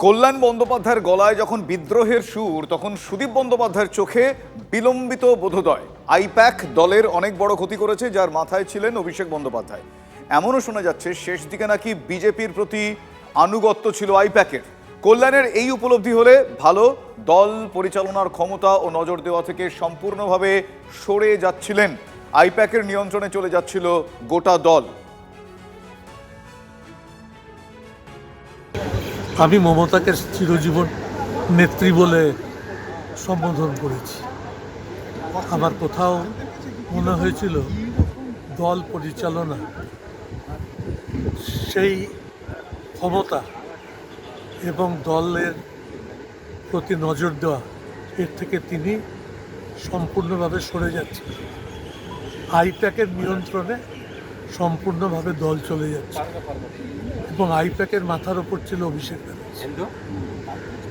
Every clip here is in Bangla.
কল্যাণ বন্দ্যোপাধ্যায়ের গলায় যখন বিদ্রোহের সুর, তখন সুদীপ বন্দ্যোপাধ্যায়ের চোখে বিলম্বিত বোধোদয়। আইপ্যাক দলের অনেক বড় ক্ষতি করেছে, যার মাথায় ছিলেন অভিষেক বন্দ্যোপাধ্যায়। এমনও শোনা যাচ্ছে শেষ দিকে নাকি বিজেপির প্রতি আনুগত্য ছিল আইপ্যাকের। কল্যাণের এই উপলব্ধি হলে ভালো, দল পরিচালনার ক্ষমতা ও নজর দেওয়া থেকে সম্পূর্ণভাবে সরে যাচ্ছিলেন। আইপ্যাকের নিয়ন্ত্রণে চলে যাচ্ছিল গোটা দল। আমি মমতাকে চিরজীবন নেত্রী বলে সম্বোধন করেছি। আমার কোথাও মনে হয়েছিল দল পরিচালনা সেই ক্ষমতা এবং দলের প্রতি নজর দেওয়া, এর থেকে তিনি সম্পূর্ণভাবে সরে যাচ্ছেন। আইপ্যাকের নিয়ন্ত্রণে সম্পূর্ণভাবে দল চলে যাচ্ছে এবং আইপ্যাকের মাথার ওপর ছিল অভিষেক ব্যানার্জি।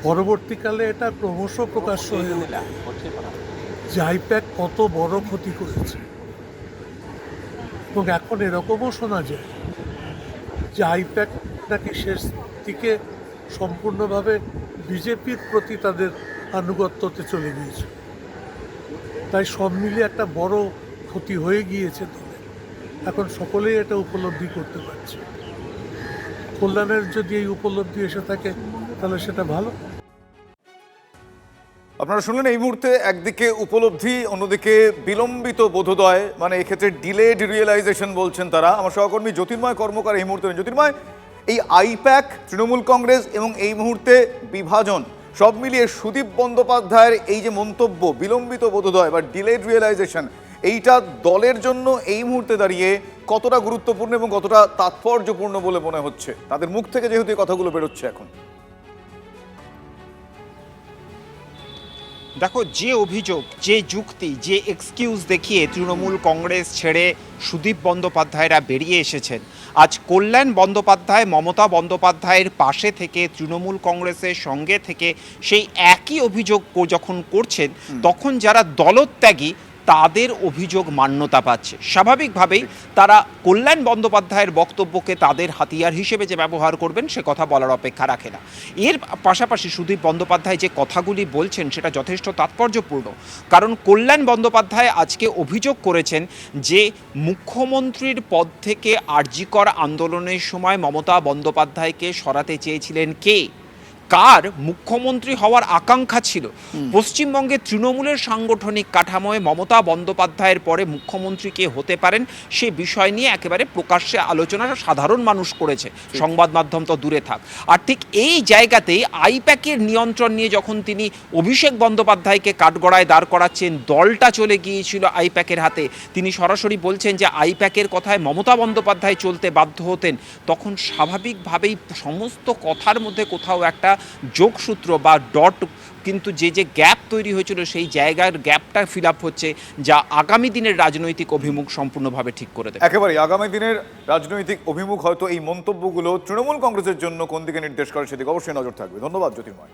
পরবর্তীকালে এটা ক্রমশ প্রকাশ্য হয়ে ওঠে যে আইপ্যাক কত বড় ক্ষতি করেছে, এবং এখন এরকমও শোনা যায় যে আইপ্যাক নাকি শেষ দিকে সম্পূর্ণভাবে বিজেপির প্রতি তাদের আনুগত্যতে চলে গিয়েছে। তাই সব মিলিয়ে একটা বড় ক্ষতি হয়ে গিয়েছে দলে। এখন সকলেই এটা উপলব্ধি করতে পারছে। কল্যাণের যদি এই উপলব্ধি এসে থাকে তাহলে সেটা ভালো। আপনারা শুনলেন এই মুহূর্তে একদিকে উপলব্ধি, অন্যদিকে বিলম্বিত বোধোদয়, মানে এক্ষেত্রে ডিলেড রিয়েলাইজেশন বলছেন তারা। আমার সহকর্মী জ্যোতির্ময় কর্মকার এই মুহূর্তে। জ্যোতির্ময়, এই আইপ্যাক, তৃণমূল কংগ্রেস এবং এই মুহূর্তে বিভাজন, সব মিলিয়ে সুদীপ বন্দ্যোপাধ্যায়ের এই যে মন্তব্য, বিলম্বিত বোধোদয় বা ডিলেড রিয়েলাইজেশন, এইটা দলের জন্য এই মুহূর্তে দাঁড়িয়ে কতটা গুরুত্বপূর্ণ এবং কতটা তাৎপর্যপূর্ণ বলে মনে হচ্ছে তাদের মুখ থেকে, যেহেতু এই কথাগুলো বেরোচ্ছে এখন? দেখো, যে অভিযোগ, যে যুক্তি, যে এক্সকিউজ দেখিয়ে তৃণমূল কংগ্রেস ছেড়ে সুদীপ বন্দ্যোপাধ্যায়রা বেরিয়ে এসেছেন, আজ কল্যাণ বন্দ্যোপাধ্যায় মমতা বন্দ্যোপাধ্যায়ের পাশে থেকে তৃণমূল কংগ্রেসের সঙ্গে থেকে সেই একই অভিযোগ যখন করছেন, তখন যারা দলত্যাগী তাদের অভিযোগ মান্যতা পাচ্ছে। স্বাভাবিকভাবেই তারা কল্যাণ বন্দ্যোপাধ্যায়ের বক্তব্যকে তাদের হাতিয়ার হিসেবে যে ব্যবহার করবেন সে কথা বলার অপেক্ষা রাখে না। এর পাশাপাশি সুদীপ বন্দ্যোপাধ্যায় যে কথাগুলি বলছেন সেটা যথেষ্ট তাৎপর্যপূর্ণ, কারণ কল্যাণ বন্দ্যোপাধ্যায় আজকে অভিযোগ করেছেন যে মুখ্যমন্ত্রীর পদ থেকে আরজিকর আন্দোলনের সময় মমতা বন্দ্যোপাধ্যায়কে সরাতে চেয়েছিলেন কে, কার মুখ্যমন্ত্রী হওয়ার আকাঙ্ক্ষা ছিল। পশ্চিমবঙ্গে তৃণমূলের সাংগঠনিক কাঠামোয় মমতা বন্দ্যোপাধ্যায়ের পরে মুখ্যমন্ত্রী কে হতে পারেন সে বিষয় নিয়ে একেবারে প্রকাশ্যে আলোচনা সাধারণ মানুষ করেছে, সংবাদ মাধ্যম তো দূরে থাক। আর ঠিক এই জায়গাতেই আইপ্যাকের নিয়ন্ত্রণ নিয়ে যখন তিনি অভিষেক বন্দ্যোপাধ্যায়কে কাঠগড়ায় দাঁড় করাচ্ছেন, দলটা চলে গিয়েছিল আইপ্যাকের হাতে, তিনি সরাসরি বলছেন যে আইপ্যাকের কথায় মমতা বন্দ্যোপাধ্যায় চলতে বাধ্য হতেন, তখন স্বাভাবিকভাবেই সমস্ত কথার মধ্যে কোথাও একটা যোগসূত্র বা ডট, কিন্তু যে গ্যাপ তৈরি হয়েছিল সেই জায়গার গ্যাপটা ফিল আপ হচ্ছে, যা আগামী দিনের রাজনৈতিক অভিমুখ সম্পূর্ণভাবে ঠিক করে দেবে। একেবারে আগামী দিনের রাজনৈতিক অভিমুখ হয়তো এই মন্তব্যগুলো তৃণমূল কংগ্রেসের জন্য কোন দিকে নির্দেশ করে সেদিকে অবশ্যই নজর থাকবে। ধন্যবাদ জ্যোতির্ময়।